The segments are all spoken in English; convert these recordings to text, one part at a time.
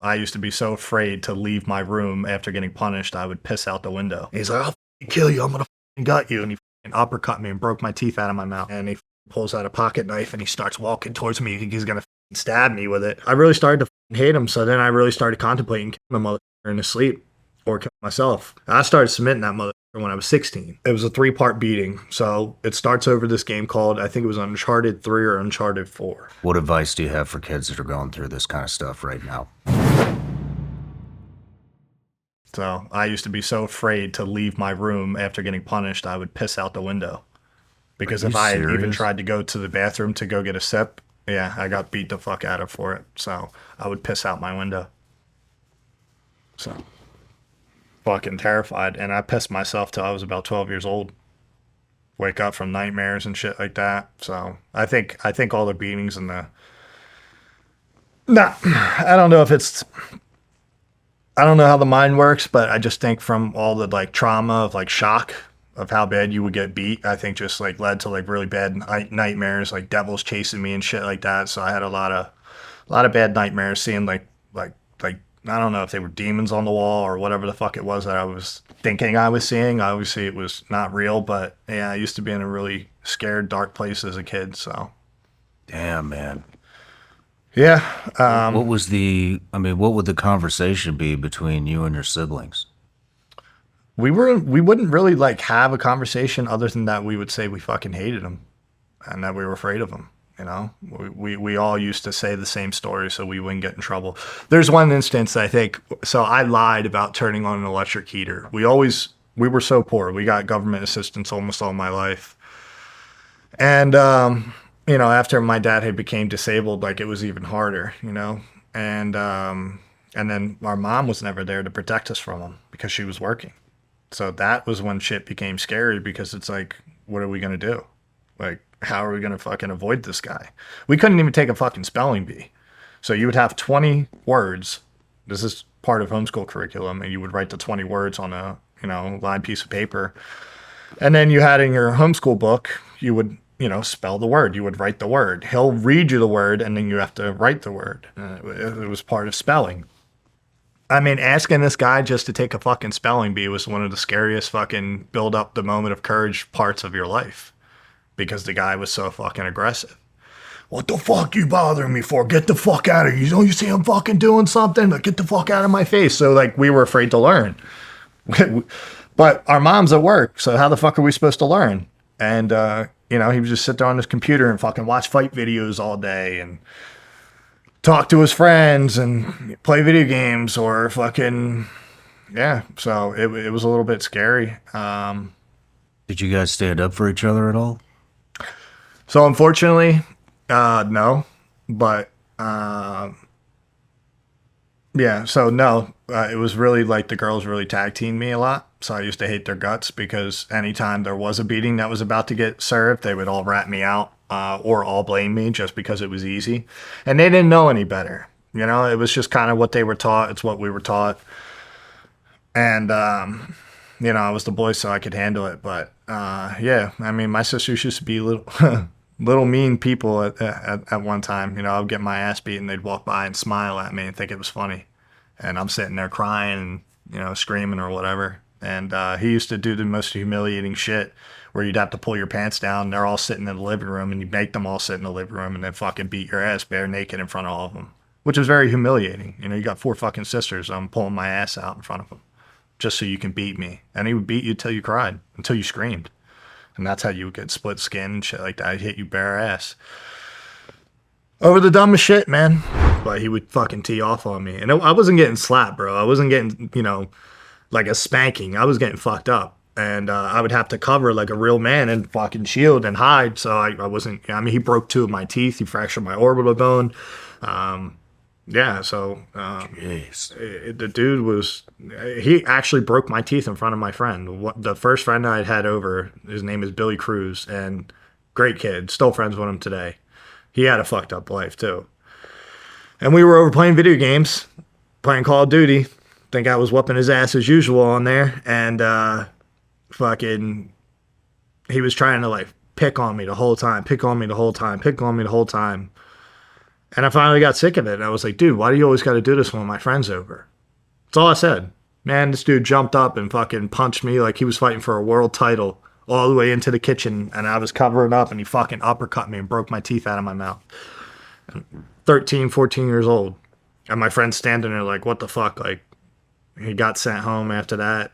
I used to be so afraid to leave my room after getting punished, I would piss out the window. He's like, "I'll kill you. I'm gonna gut you." And he uppercut me and broke my teeth out of my mouth. And he pulls out a pocket knife and he starts walking towards me. He's gonna stab me with it. I really started to hate him. So then I really started contemplating killing the motherfucker in his sleep or killing myself. I started submitting that motherfucker when I was 16. It was a 3-part beating. So it starts over this game called, I think it was Uncharted 3 or Uncharted 4. What advice do you have for kids that are going through this kind of stuff right now? So I used to be so afraid to leave my room after getting punished, I would piss out the window. Because if I had even tried to go to the bathroom to go get a sip, yeah, I got beat the fuck out of for it. So I would piss out my window. So fucking terrified. And I pissed myself till I was about 12 years old. Wake up from nightmares and shit like that. So I think all the beatings and the I don't know if it's I don't know how the mind works, but I just think from all the like trauma of like shock of how bad you would get beat, I think just like led to like really bad nightmares, like devils chasing me and shit like that. So I had a lot of bad nightmares, seeing like I don't know if they were demons on the wall or whatever the fuck it was that I was thinking I was seeing. Obviously, it was not real, but yeah, I used to be in a really scared, dark place as a kid. So, damn, man. Yeah. What was what would the conversation be between you and your siblings? We wouldn't really like have a conversation other than that we would say we fucking hated him and that we were afraid of him. You know, we all used to say the same story so we wouldn't get in trouble. There's one instance I think, so I lied about turning on an electric heater. We were so poor. We got government assistance almost all my life. And, you know, after my dad had became disabled, like it was even harder, you know, and then our mom was never there to protect us from him because she was working. So that was when shit became scary because it's like, what are we going to do? Like, how are we going to fucking avoid this guy? We couldn't even take a fucking spelling bee. So you would have 20 words. This is part of homeschool curriculum. And you would write the 20 words on a, you know, lined piece of paper. And then you had in your homeschool book, you would, you know, spell the word. You would write the word. He'll read you the word and then you have to write the word. It was part of spelling. I mean, asking this guy just to take a fucking spelling bee was one of the scariest fucking build up the moment of courage parts of your life. Because the guy was so fucking aggressive. What the fuck you bothering me for? Get the fuck out of here. You see I'm fucking doing something? But get the fuck out of my face. So like we were afraid to learn. But our mom's at work. So how the fuck are we supposed to learn? And, you know, he would just sit there on his computer and fucking watch fight videos all day and talk to his friends and play video games or fucking, yeah. So it was a little bit scary. Did you guys stand up for each other at all? So unfortunately, no, but, yeah, so no, it was really like the girls really tag teamed me a lot. So I used to hate their guts because anytime there was a beating that was about to get served, they would all rat me out, or all blame me just because it was easy. And they didn't know any better. You know, it was just kind of what they were taught. It's what we were taught. And, you know, I was the boy, so I could handle it. But, yeah, I mean, my sisters used to be little, little mean people at one time. You know, I would get my ass beat and they'd walk by and smile at me and think it was funny. And I'm sitting there crying and, you know, screaming or whatever. And he used to do the most humiliating shit where you'd have to pull your pants down. And they're all sitting in the living room and you make them all sit in the living room and then fucking beat your ass bare naked in front of all of them, which was very humiliating. You know, you got 4 fucking sisters. I'm pulling my ass out in front of them just so you can beat me. And he would beat you till you cried, until you screamed. And that's how you would get split skin and shit like that. He'd hit you bare ass. Over the dumbest shit, man. But he would fucking tee off on me. And I wasn't getting slapped, bro. I wasn't getting, you know, like a spanking. I was getting fucked up. And I would have to cover like a real man and fucking shield and hide. So I wasn't, I mean, he broke 2 of my teeth. He fractured my orbital bone. Yeah, so the dude was, he actually broke my teeth in front of my friend. The first friend I'd had over, his name is Billy Cruz, and great kid, still friends with him today. He had a fucked up life too. And we were over playing video games, playing Call of Duty. Think I was whooping his ass as usual on there, and fucking, he was trying to like pick on me the whole time, pick on me the whole time. And I finally got sick of it. And I was like, dude, why do you always got to do this when my friend's over? That's all I said. Man, this dude jumped up and fucking punched me like he was fighting for a world title all the way into the kitchen. And I was covering up and he fucking uppercut me and broke my teeth out of my mouth. 13, 14 years old. And my friend's standing there like, what the fuck? Like, he got sent home after that.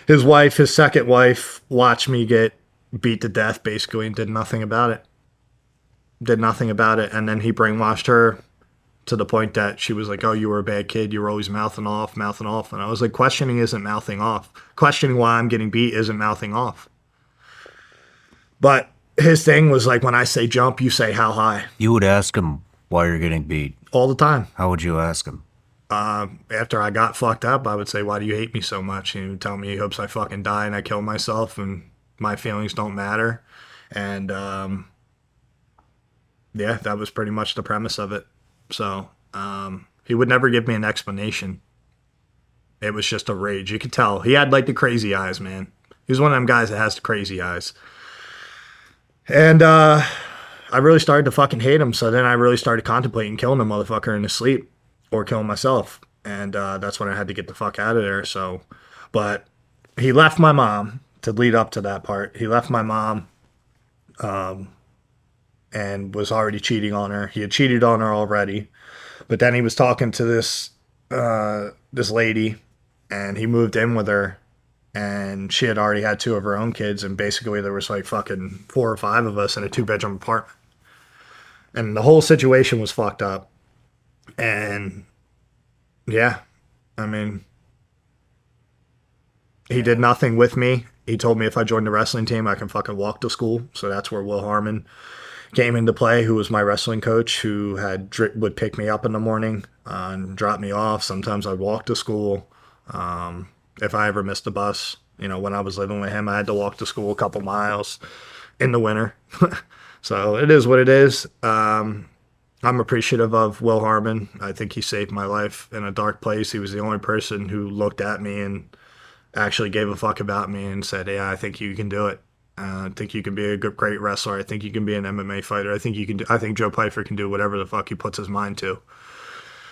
His wife, his second wife, watched me get beat to death basically and did nothing about it. Did nothing about it. And then he brainwashed her to the point that she was like, oh, you were a bad kid. You were always mouthing off, mouthing off. And I was like, questioning isn't mouthing off. Questioning why I'm getting beat isn't mouthing off. But his thing was like, when I say jump, you say how high. You would ask him why you're getting beat. All the time. How would you ask him? After I got fucked up, I would say, why do you hate me so much? And he would tell me he hopes I fucking die and I kill myself and my feelings don't matter. And yeah, that was pretty much the premise of it. So he would never give me an explanation. It was just a rage. You could tell. He had like the crazy eyes, man. He was one of them guys that has the crazy eyes. And I really started to fucking hate him. So then I really started contemplating killing the motherfucker in his sleep or killing myself. And that's when I had to get the fuck out of there. So, but he left my mom to lead up to that part. He left my mom and was already cheating on her. He had cheated on her already. But then he was talking to this lady and he moved in with her. And she had already had 2 of her own kids, and basically there was like fucking 4 or 5 of us in a 2-bedroom apartment. And the whole situation was fucked up. And yeah, I mean, he did nothing with me. He told me if I joined the wrestling team, I can fucking walk to school. So that's where Will Harmon came into play, who was my wrestling coach, who would pick me up in the morning and drop me off. Sometimes I'd walk to school. If I ever missed the bus, you know, when I was living with him, I had to walk to school a couple miles in the winter. So it is what it is. I'm appreciative of Will Harmon. I think he saved my life in a dark place. He was the only person who looked at me and actually gave a fuck about me and said, yeah, I think you can do it. I think you can be a great wrestler. I think you can be an MMA fighter. I think you can I think Joe Pyfer can do whatever the fuck he puts his mind to.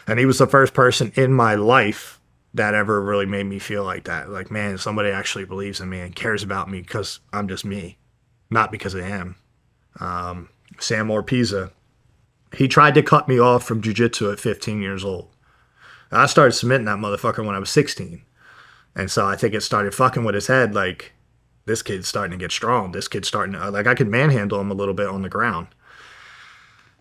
And he was the first person in my life that ever really made me feel like that. Like, man, somebody actually believes in me and cares about me because I'm just me, not because I am. Sam Orpiza, he tried to cut me off from jiu-jitsu at 15 years old. I started submitting that motherfucker when I was 16. And so I think it started fucking with his head, like, this kid's starting to get strong. This kid's starting to, like, I could manhandle him a little bit on the ground.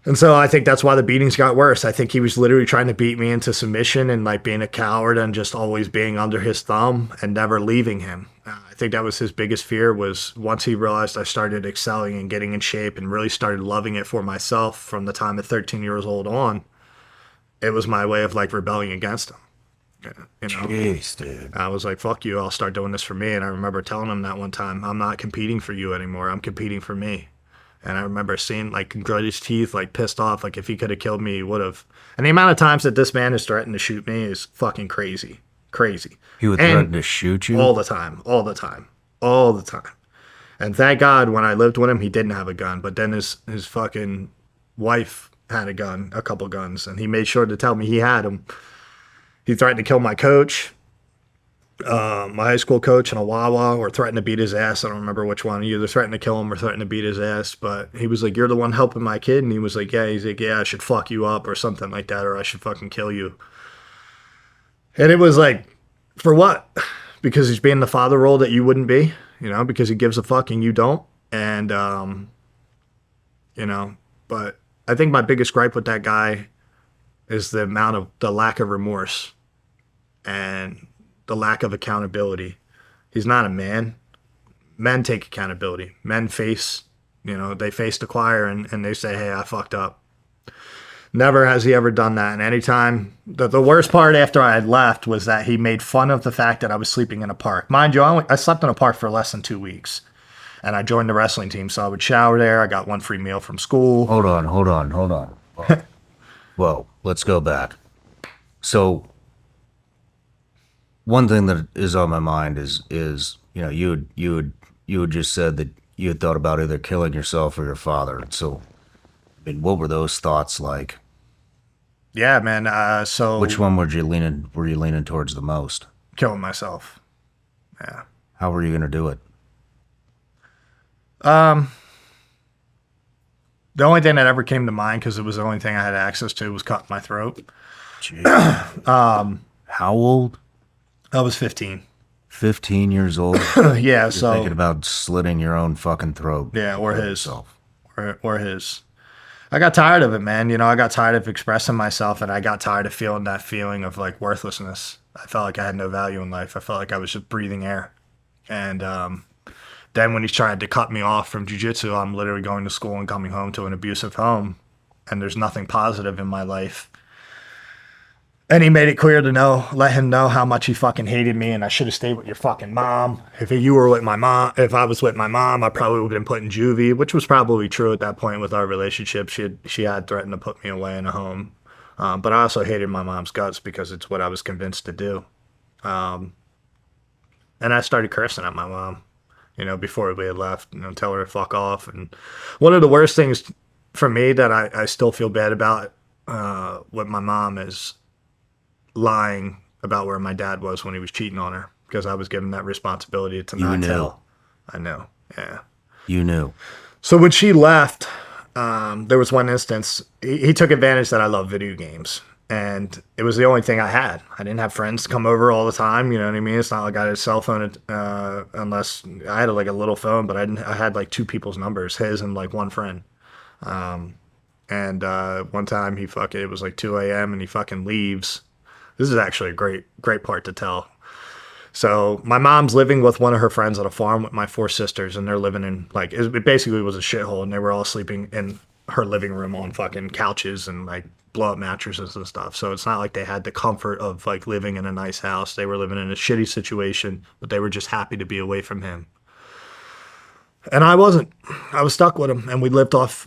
And so I think that's why the beatings got worse. I think he was literally trying to beat me into submission and like being a coward and just always being under his thumb and never leaving him. I think that was his biggest fear, was once he realized I started excelling and getting in shape and really started loving it for myself from the time at 13 years old on, it was my way of like rebelling against him. You know, Jeez, dude. I was like, fuck you, I'll start doing this for me. And I remember telling him that one time, I'm not competing for you anymore. I'm competing for me. And I remember seeing, like, grit his teeth, like, pissed off. Like, if he could have killed me, he would have. And the amount of times that this man has threatened to shoot me is fucking crazy. Crazy. He would threaten to shoot you? All the time. All the time. All the time. And thank God, when I lived with him, he didn't have a gun. But then his fucking wife had a gun, a couple guns. And he made sure to tell me he had them. He threatened to kill my coach. My high school coach in a Wawa, or threatened to beat his ass. I don't remember which one. He either threatened to kill him or threatened to beat his ass. But he was like, you're the one helping my kid. And he was like, yeah, I should fuck you up or something like that, or I should fucking kill you. And it was like, for what? Because he's being the father role that you wouldn't be, you know, because he gives a fuck and you don't. And, you know, but I think my biggest gripe with that guy is the lack of remorse and the lack of accountability. He's not a man. Men take accountability. Men face, you know, they face the choir and they say, hey, I fucked up. Never has he ever done that. And anytime, the worst part after I had left was that he made fun of the fact that I was sleeping in a park. Mind you, I slept in a park for less than 2 weeks. And I joined the wrestling team, so I would shower there. I got 1 free meal from school. Hold on. Whoa, let's go back. So, one thing that is on my mind is you know, you had just said that you had thought about either killing yourself or your father. So I mean, what were those thoughts like? Yeah, man. So Which one were you leaning towards the most? killing myself. Yeah. How were you going to do it? Um, the only thing that ever came to mind, because it was the only thing I had access to, was cutting my throat. Jeez. How old? I was 15. 15 years old. Yeah. You're So thinking about slitting your own fucking throat. yeah, or Kill his, yourself. or his. I got tired of it, man. I got tired of expressing myself, and I got tired of feeling that feeling of like worthlessness. I felt like I had no value in life. I felt like I was just breathing air. And then when he tried to cut me off from jujitsu, I'm literally going to school and coming home to an abusive home, and there's nothing positive in my life. And he made it clear to let him know how much he fucking hated me, and I should have stayed with your fucking mom. If you were with my mom, if I was with my mom, I probably would have been put in juvie, which was probably true at that point with our relationship. She had threatened to put me away in a home, but I also hated my mom's guts because it's what I was convinced to do. And I started cursing at my mom, before we had left, tell her to fuck off. And one of the worst things for me that I still feel bad about with my mom is lying about where my dad was when he was cheating on her, because I was given that responsibility to not tell. I know. Yeah. You knew. So when she left, there was one instance, he took advantage that I love video games. And it was the only thing I had. I didn't have friends come over all the time. You know what I mean? It's not like I had a cell phone, unless I had like a little phone, but I had like two people's numbers, his and like one friend. And one time it was like 2 a.m. and he fucking leaves. This is actually a great part to tell. So my mom's living with one of her friends at a farm with my four sisters, and they're living in like, it basically was a shithole, and they were all sleeping in her living room on fucking couches and like blow up mattresses and stuff. So it's not like they had the comfort of like living in a nice house. They were living in a shitty situation, but they were just happy to be away from him. And I wasn't. I was stuck with him, and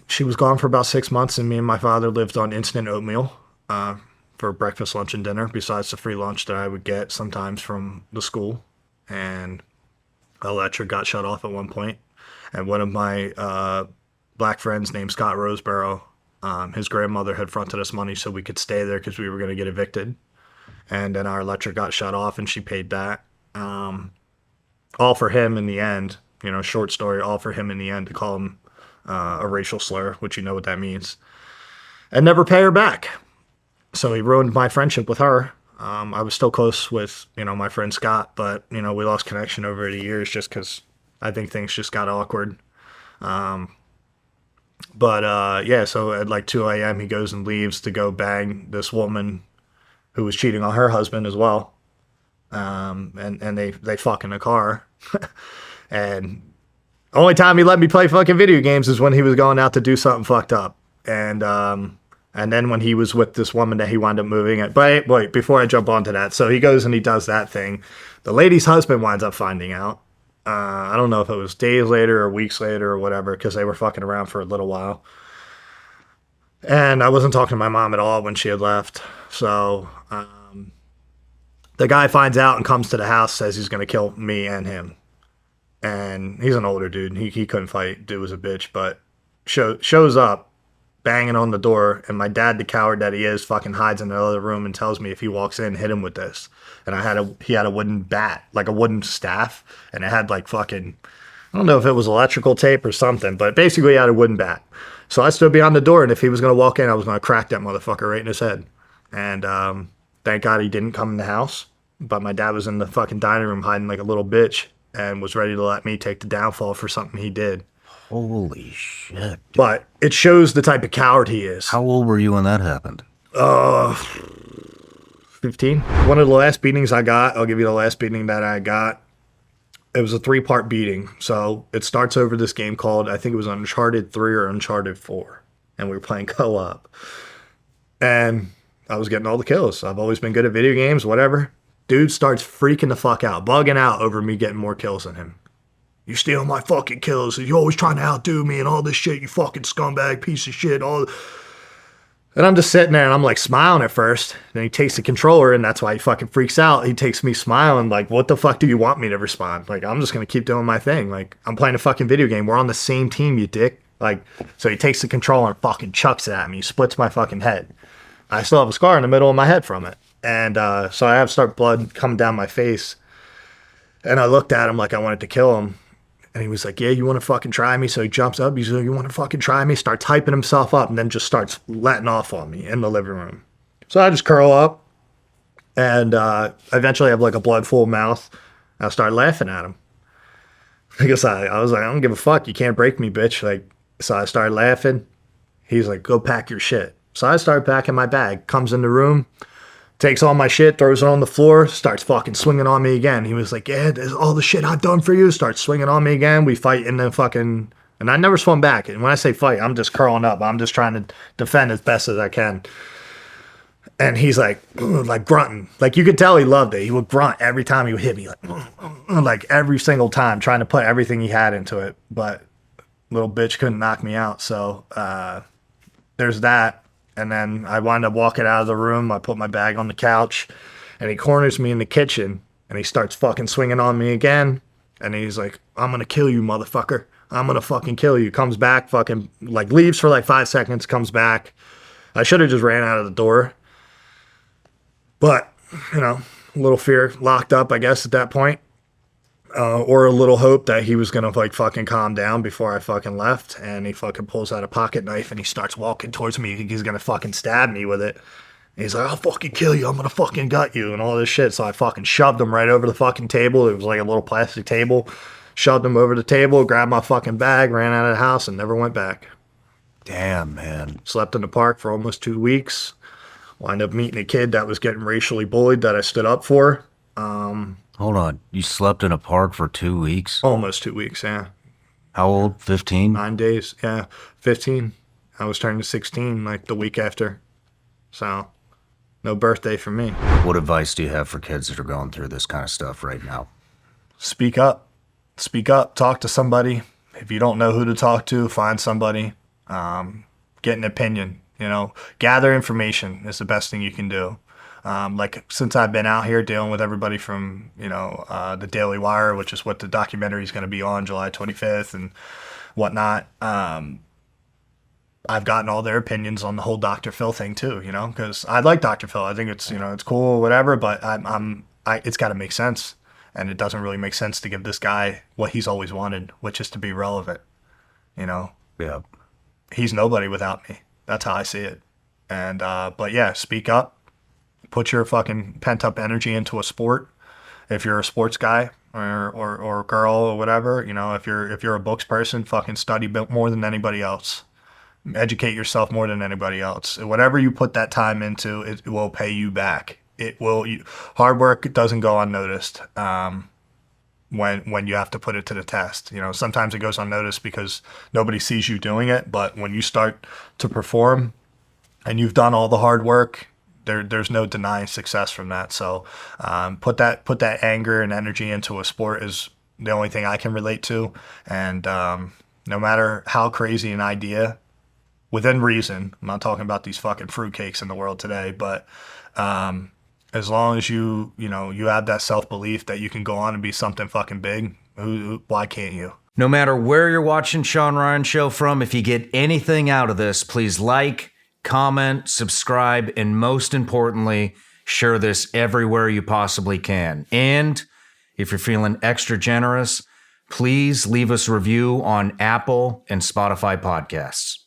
she was gone for about 6 months, and me and my father lived on instant oatmeal for breakfast, lunch, and dinner, besides the free lunch that I would get sometimes from the school. And electric got shut off at one point, and one of my black friends named Scott Roseborough, his grandmother had fronted us money so we could stay there because we were going to get evicted. And then our electric got shut off, and she paid that. All for him in the end, short story, all for him in the end to call him a racial slur, which you know what that means, and never pay her back. So he ruined my friendship with her. I was still close with, my friend Scott, but, we lost connection over the years just because I think things just got awkward. Yeah, so at like 2 a.m. he goes and leaves to go bang this woman who was cheating on her husband as well. And they fuck in the car. And only time he let me play fucking video games is when he was going out to do something fucked up. And then when he was with this woman that he wound up moving at. But wait, before I jump onto that. So he goes and he does that thing. The lady's husband winds up finding out. I don't know if it was days later or weeks later or whatever, because they were fucking around for a little while. And I wasn't talking to my mom at all when she had left. So the guy finds out and comes to the house, says he's going to kill me and him. And he's an older dude. He couldn't fight. Dude was a bitch. But shows up, banging on the door, and my dad, the coward that he is, fucking hides in the other room and tells me if he walks in, hit him with this. And he had a wooden bat, like a wooden staff, and it had like fucking, I don't know if it was electrical tape or something, but basically he had a wooden bat. So I stood beyond the door, and if he was going to walk in, I was going to crack that motherfucker right in his head. And thank God he didn't come in the house, but my dad was in the fucking dining room hiding like a little bitch and was ready to let me take the downfall for something he did. Holy shit. Dude. But it shows the type of coward he is. How old were you when that happened? 15. One of the last beatings I got, I'll give you the last beating that I got. It was a 3-part beating. So it starts over this game called, I think it was Uncharted 3 or Uncharted 4. And we were playing co-op. And I was getting all the kills. I've always been good at video games, whatever. Dude starts freaking the fuck out, bugging out over me getting more kills than him. You steal my fucking kills. You're always trying to outdo me and all this shit. You fucking scumbag piece of shit. And I'm just sitting there and I'm like smiling at first. Then he takes the controller, and that's why he fucking freaks out. He takes me smiling like, what the fuck do you want me to respond? Like, I'm just going to keep doing my thing. Like, I'm playing a fucking video game. We're on the same team, you dick. Like, so he takes the controller and fucking chucks it at me. He splits my fucking head. I still have a scar in the middle of my head from it. And so I have blood coming down my face. And I looked at him like I wanted to kill him. And he was like, yeah, you want to fucking try me? So he jumps up. He's like, you want to fucking try me? Starts hyping himself up and then just starts letting off on me in the living room. So I just curl up and eventually have like a blood full mouth. I start laughing at him. Because I was like, I don't give a fuck. You can't break me, bitch. Like, so I started laughing. He's like, go pack your shit. So I started packing my bag. Comes in the room, takes all my shit, throws it on the floor, starts fucking swinging on me again. He was like, yeah, there's all the shit I've done for you. Starts swinging on me again. We fight in the fucking... And I never swung back. And when I say fight, I'm just curling up. I'm just trying to defend as best as I can. And he's like grunting. Like, you could tell he loved it. He would grunt every time he would hit me. Like every single time, trying to put everything he had into it. But little bitch couldn't knock me out. So there's that. And then I wind up walking out of the room. I put my bag on the couch. And he corners me in the kitchen. And he starts fucking swinging on me again. And he's like, I'm going to kill you, motherfucker. I'm going to fucking kill you. Comes back, fucking, like, leaves for like 5 seconds, comes back. I should have just ran out of the door. But, you know, a little fear locked up, I guess, at that point. Or a little hope that he was going to, like, fucking calm down before I fucking left. And he fucking pulls out a pocket knife and he starts walking towards me. He's going to fucking stab me with it. And he's like, I'll fucking kill you. I'm going to fucking gut you and all this shit. So I fucking shoved him right over the fucking table. It was like a little plastic table. Shoved him over the table, grabbed my fucking bag, ran out of the house, and never went back. Damn, man. Slept in the park for almost 2 weeks. Wound up meeting a kid that was getting racially bullied that I stood up for. Hold on. You slept in a park for 2 weeks? Almost 2 weeks, yeah. How old? 15? 9 days, yeah. 15. I was turning 16 like the week after. So, no birthday for me. What advice do you have for kids that are going through this kind of stuff right now? Speak up. Speak up. Talk to somebody. If you don't know who to talk to, find somebody. Get an opinion. You know, gather information is the best thing you can do. Like, since I've been out here dealing with everybody from, you know, the Daily Wire, which is what the documentary is going to be on July 25th and whatnot, I've gotten all their opinions on the whole Dr. Phil thing too, you know, because I like Dr. Phil. I think it's, you know, it's cool, whatever, but it's got to make sense. And it doesn't really make sense to give this guy what he's always wanted, which is to be relevant, you know? Yeah. He's nobody without me. That's how I see it. And, but yeah, speak up. Put your fucking pent-up energy into a sport. If you're a sports guy or girl or whatever, you know, if you're a books person, fucking study more than anybody else. Educate yourself more than anybody else. Whatever you put that time into, it will pay you back. It will. Hard work doesn't go unnoticed when you have to put it to the test. You know, sometimes it goes unnoticed because nobody sees you doing it. But when you start to perform and you've done all the hard work, there's no denying success from that. So put that anger and energy into a sport is the only thing I can relate to. And no matter how crazy an idea, within reason, I'm not talking about these fucking fruitcakes in the world today, but as long as you have that self-belief that you can go on and be something fucking big, why can't you? No matter where you're watching Shawn Ryan Show from, if you get anything out of this, please like, comment, subscribe, and most importantly, share this everywhere you possibly can. And if you're feeling extra generous, please leave us a review on Apple and Spotify podcasts.